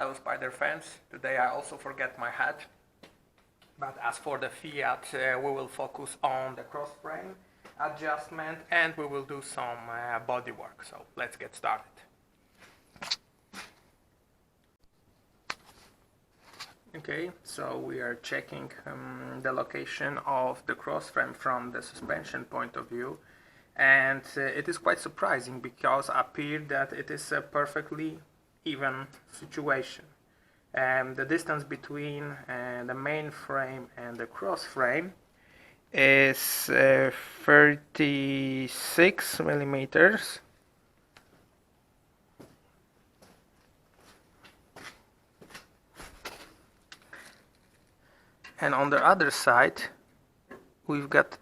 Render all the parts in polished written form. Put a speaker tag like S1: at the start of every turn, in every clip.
S1: Hello Spider fans, today I also forget my hat. But as for the Fiat, we will focus on the cross frame adjustment and we will do some body work. So let's get started. Okay, so we are checking the location of the cross frame from the suspension point of view, and it is quite surprising because it appears that it is a perfectly even situation. The distance between the main frame and the cross frame is 36 millimeters. And on the other side, we've got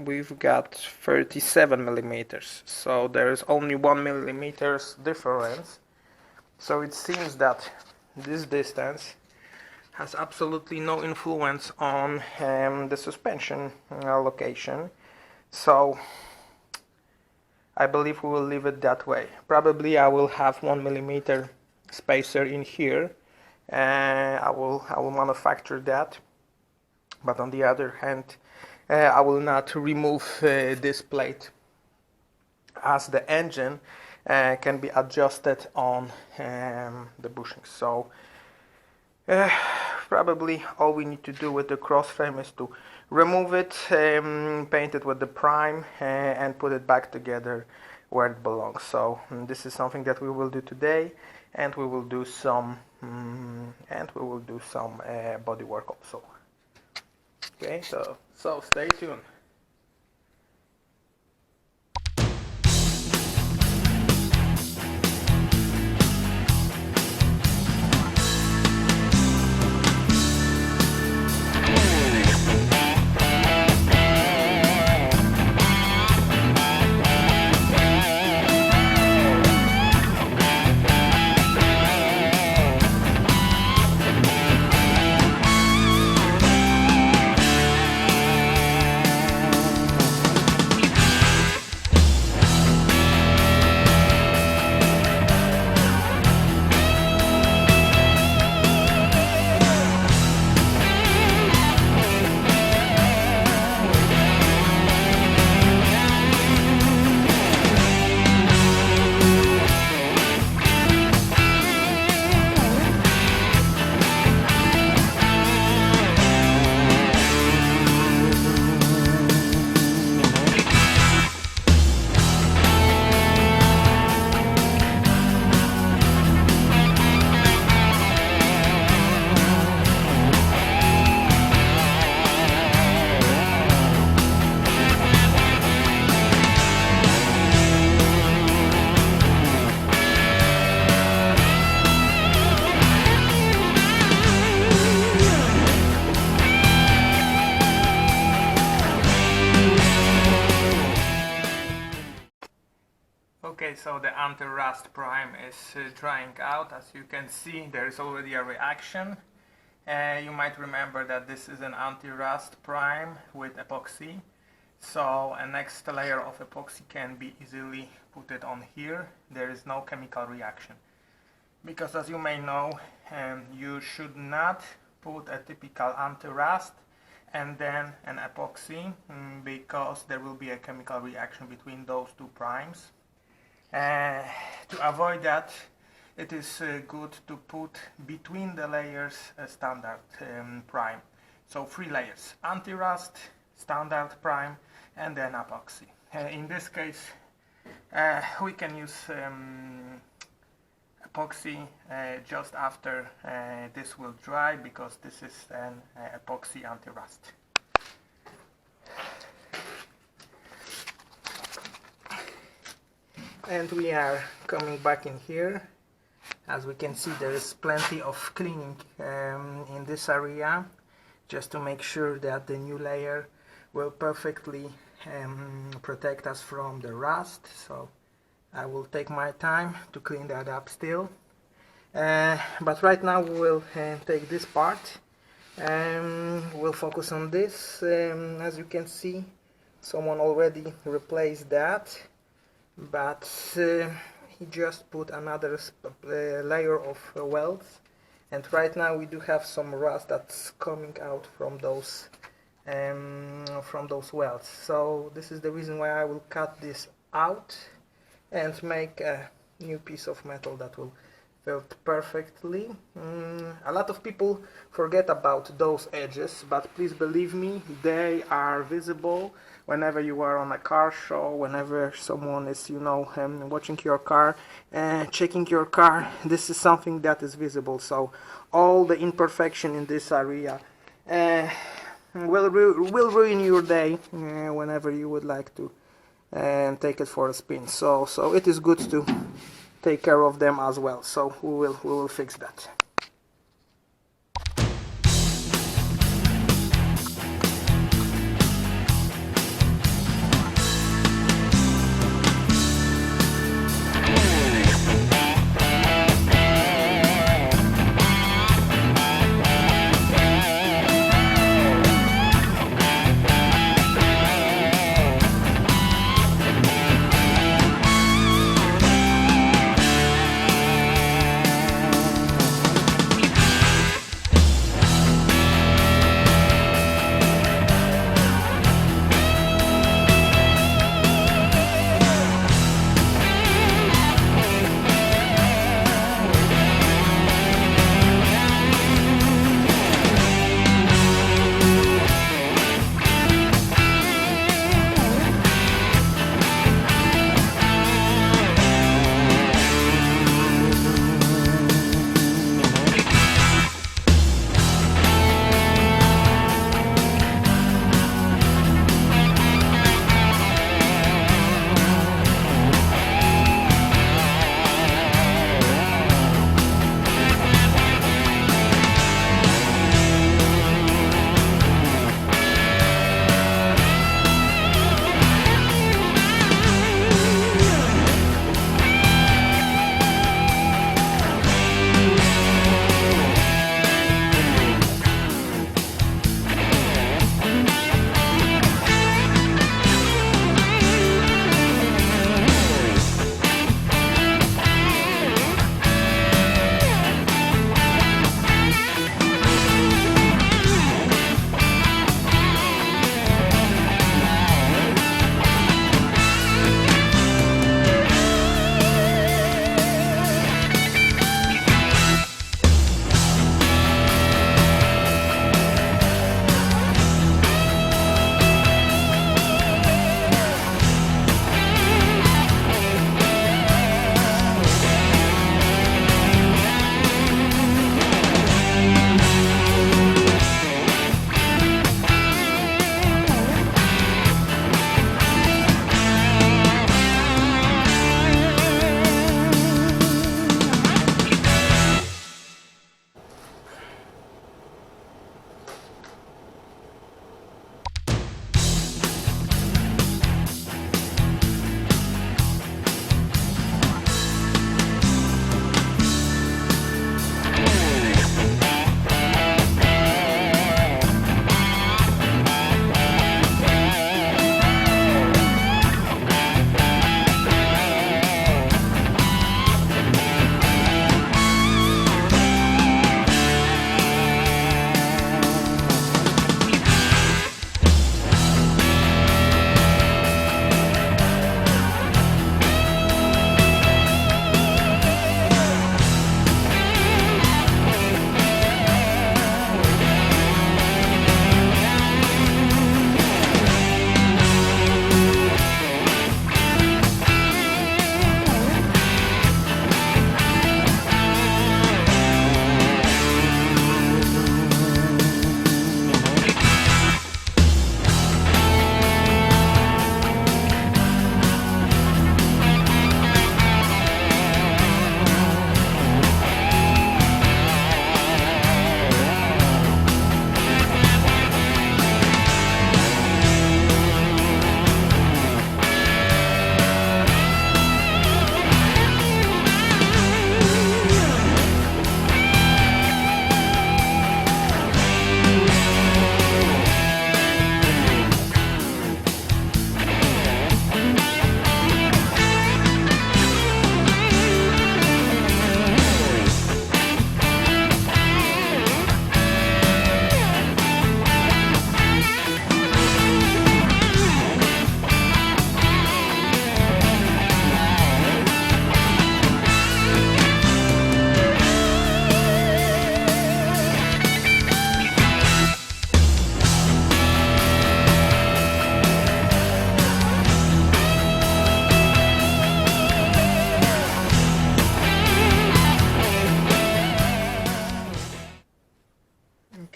S1: we've got 37 millimeters. So there is only 1 millimeters difference. So it seems that this distance has absolutely no influence on the suspension location. So I believe we will leave it that way. Probably I will have 1 millimeter spacer in here. I will manufacture that. But on the other hand, I will not remove this plate, as the engine can be adjusted on the bushings. So probably all we need to do with the cross frame is to remove it, paint it with the prime, and put it back together where it belongs. So this is something that we will do today, and we will do some body work also. Okay, so stay tuned. Okay, so the anti-rust prime is drying out. As you can see, there is already a reaction. You might remember that this is an anti-rust prime with epoxy. So a next layer of epoxy can be easily put it on here. There is no chemical reaction. Because as you may know, you should not put a typical anti-rust and then an epoxy, because there will be a chemical reaction between those two primes. To avoid that, it is good to put between the layers a standard prime. So 3 layers: anti-rust, standard prime, and then epoxy. In this case, we can use epoxy just after this will dry, because this is an epoxy anti-rust. And we are coming back in here. As we can see, there is plenty of cleaning in this area, just to make sure that the new layer will perfectly protect us from the rust. So I will take my time to clean that up still. But right now we will take this part and we'll focus on this. As you can see, Someone already replaced that, but he just put another layer of welds, and right now we do have some rust that's coming out from those welds. So this is the reason why I will cut this out and make a new piece of metal that will fit perfectly. A lot of people forget about those edges, but please believe me, they are visible whenever you are on a car show, whenever someone is, you know, watching your car, checking your car. This is something that is visible. So all the imperfection in this area will ruin your day whenever you would like to take it for a spin. So it is good to take care of them as well. So we will fix that.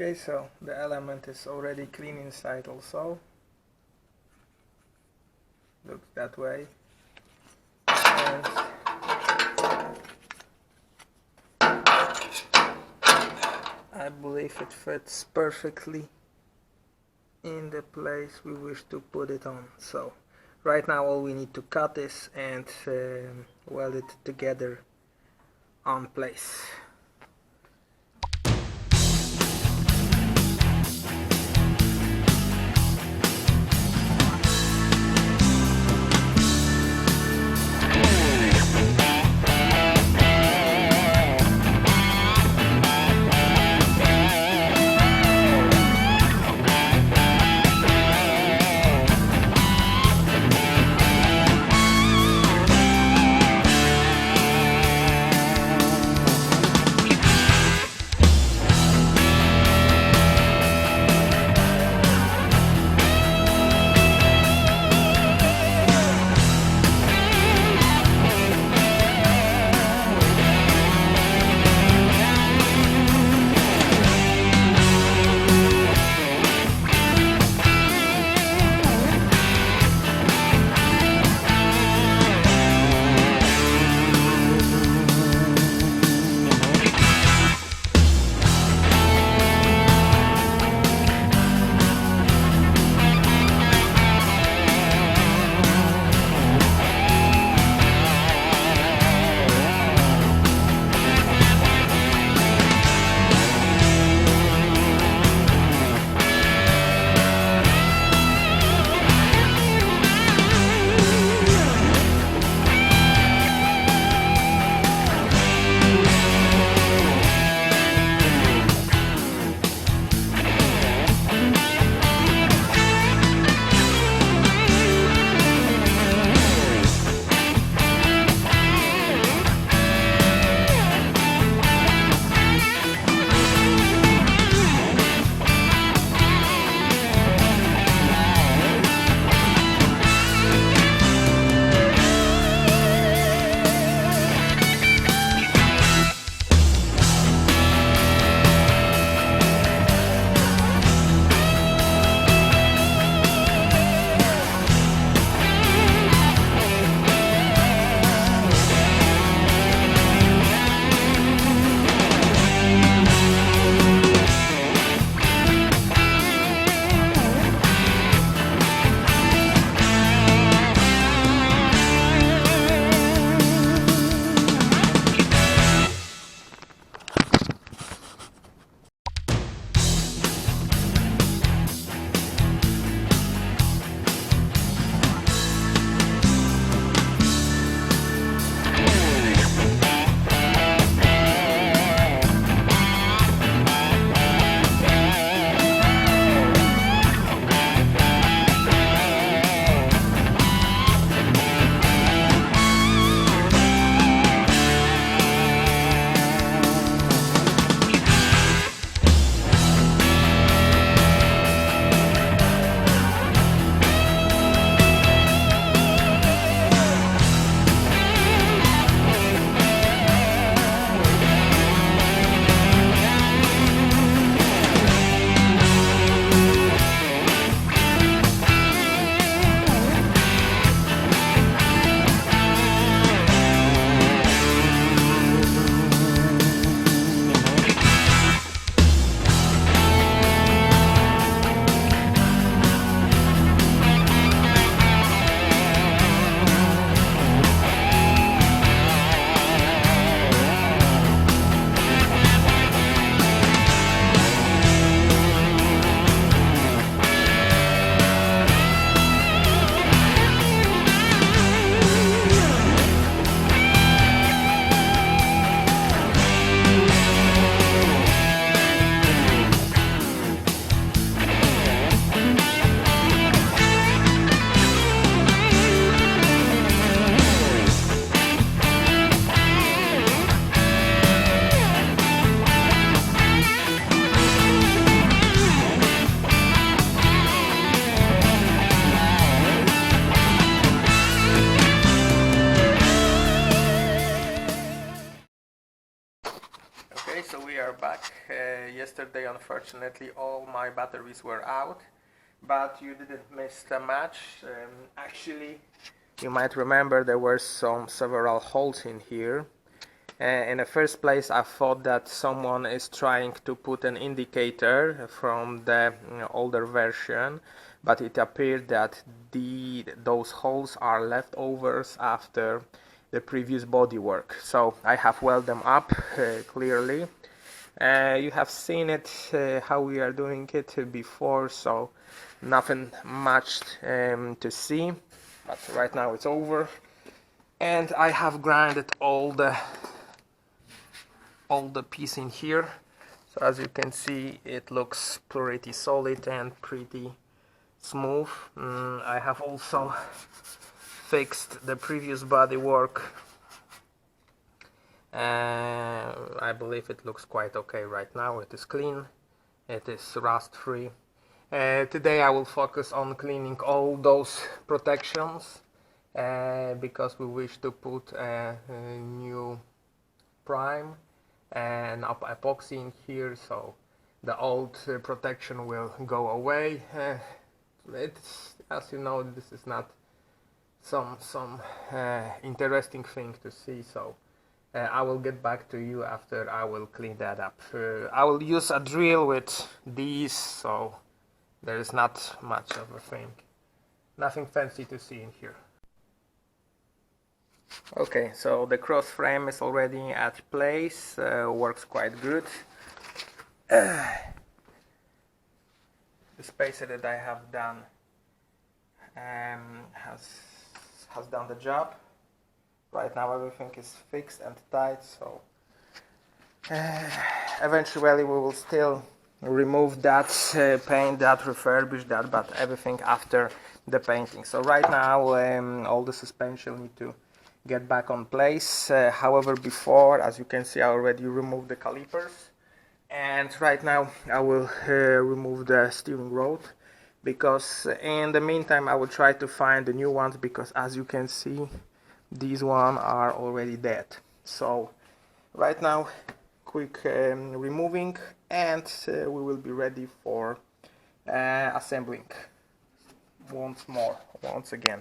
S1: Okay, so the element is already clean inside also. Looks that way. And I believe it fits perfectly in the place we wish to put it on. So right now all we need to cut this and weld it together on place. back. Yesterday, unfortunately, all my batteries were out, but you didn't miss the match. Actually, you might remember there were several holes in here. In the first place, I thought that someone is trying to put an indicator from the older version, but it appeared that those holes are leftovers after the previous bodywork. So I have welded them up clearly. You have seen it, how we are doing it before, so nothing much to see, but right now it's over. And I have grinded all the piece in here, so as you can see it looks pretty solid and pretty smooth. I have also fixed the previous bodywork. I believe it looks quite okay right now. It is clean, it is rust free. Today I will focus on cleaning all those protections because we wish to put a new prime and epoxy in here, so the old protection will go away. It's, as you know, this is not some interesting thing to see, so I will get back to you after I will clean that up. I will use a drill with these, so there is not much of a thing, nothing fancy to see in here. Okay, so the cross frame is already at place, works quite good. The spacer that I have done has done the job. Right now everything is fixed and tight, so eventually we will still remove that, paint that, refurbish that, but everything after the painting. So right now all the suspension need to get back on place. However, before, as you can see, I already removed the calipers, and right now I will remove the steering rod, because in the meantime I will try to find the new ones, because as you can see these ones are already dead. So right now quick removing, and we will be ready for assembling once again.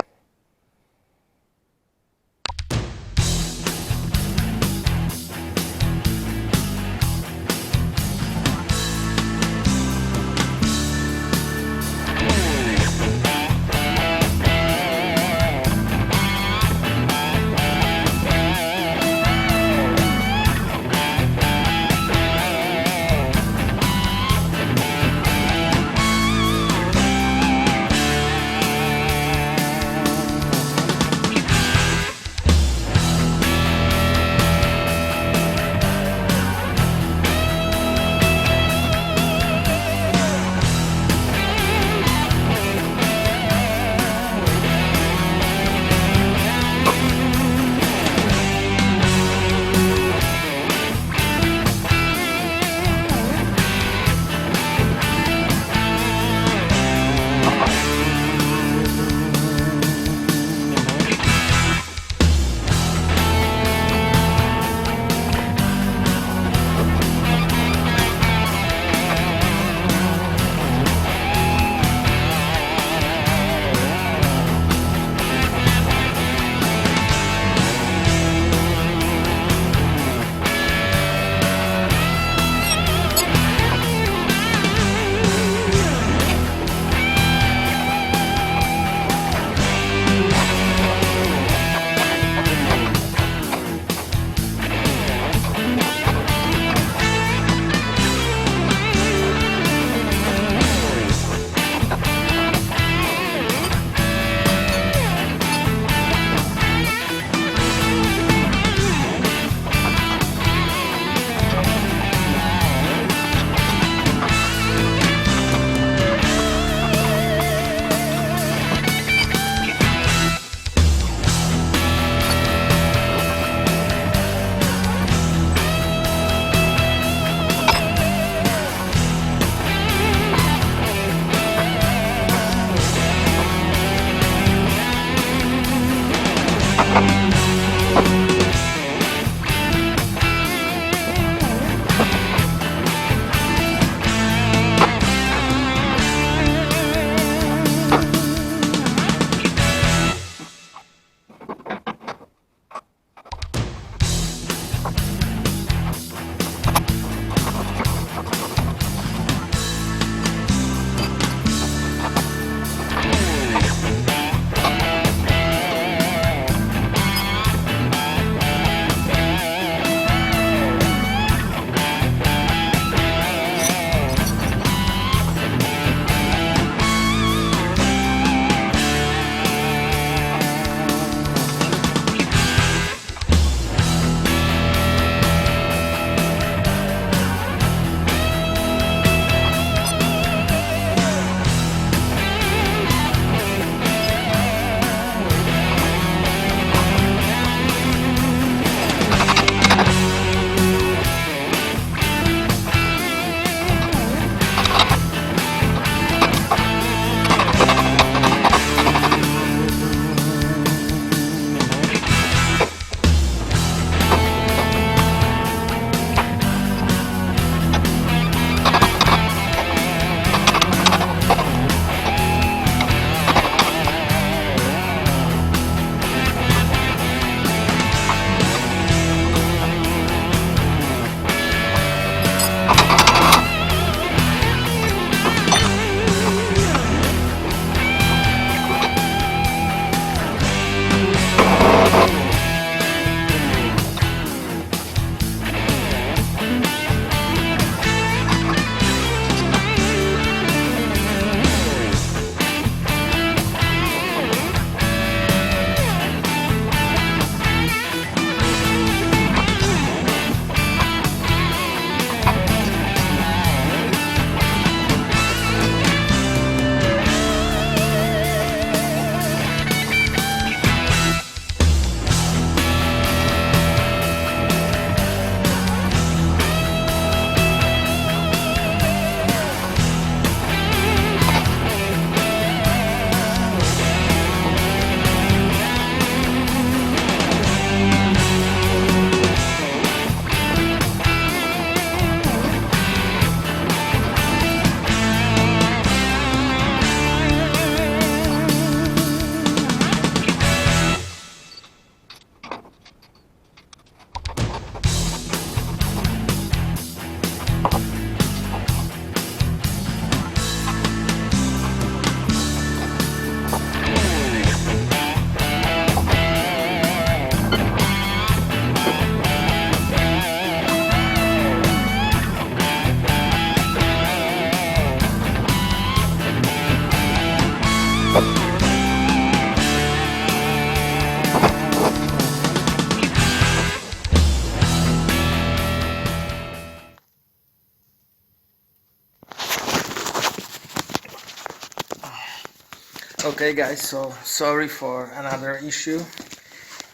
S1: Okay guys, so sorry for another issue.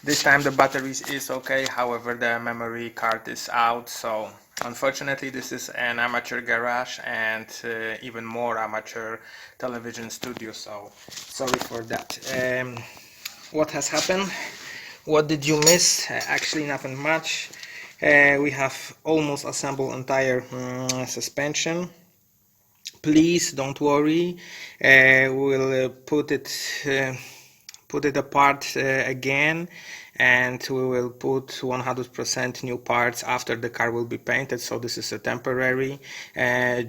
S1: This time the battery is okay, however the memory card is out, so unfortunately this is an amateur garage and even more amateur television studio, so sorry for that. What has happened? What did you miss? Actually nothing much. We have almost assembled entire suspension. Please don't worry, we'll put it apart again, and we will put 100% new parts after the car will be painted. So this is a temporary,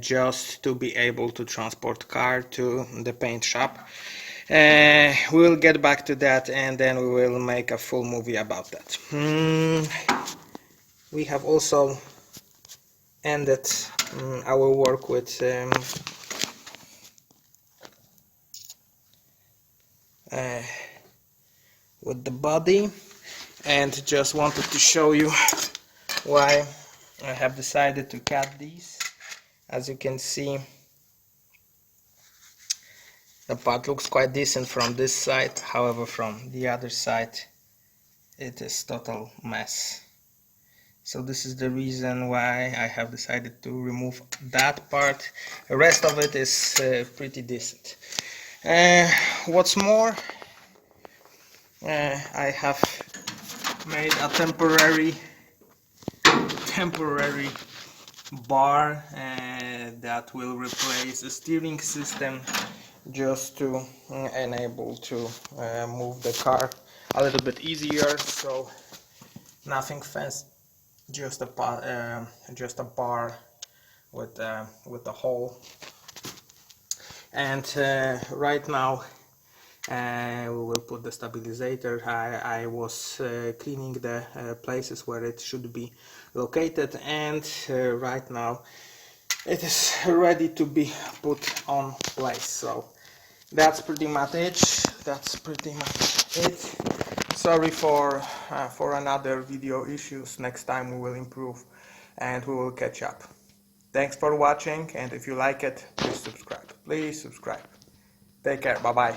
S1: just to be able to transport car to the paint shop. We'll get back to that, and then we will make a full movie about that. We have also ended our work with the body, and just wanted to show you why I have decided to cut these. As you can see, the part looks quite decent from this side, however from the other side it is total mess. So this is the reason why I have decided to remove that part. The rest of it is pretty decent. What's more, I have made a temporary bar that will replace the steering system, just to enable to move the car a little bit easier. So nothing fancy, just a bar with a hole. And right now we will put the stabilizer. I was cleaning the places where it should be located, and right now it is ready to be put on place. So that's pretty much it. Sorry for another video issues. Next time we will improve and we will catch up. Thanks for watching, and if you like it, please subscribe. Take care. Bye bye.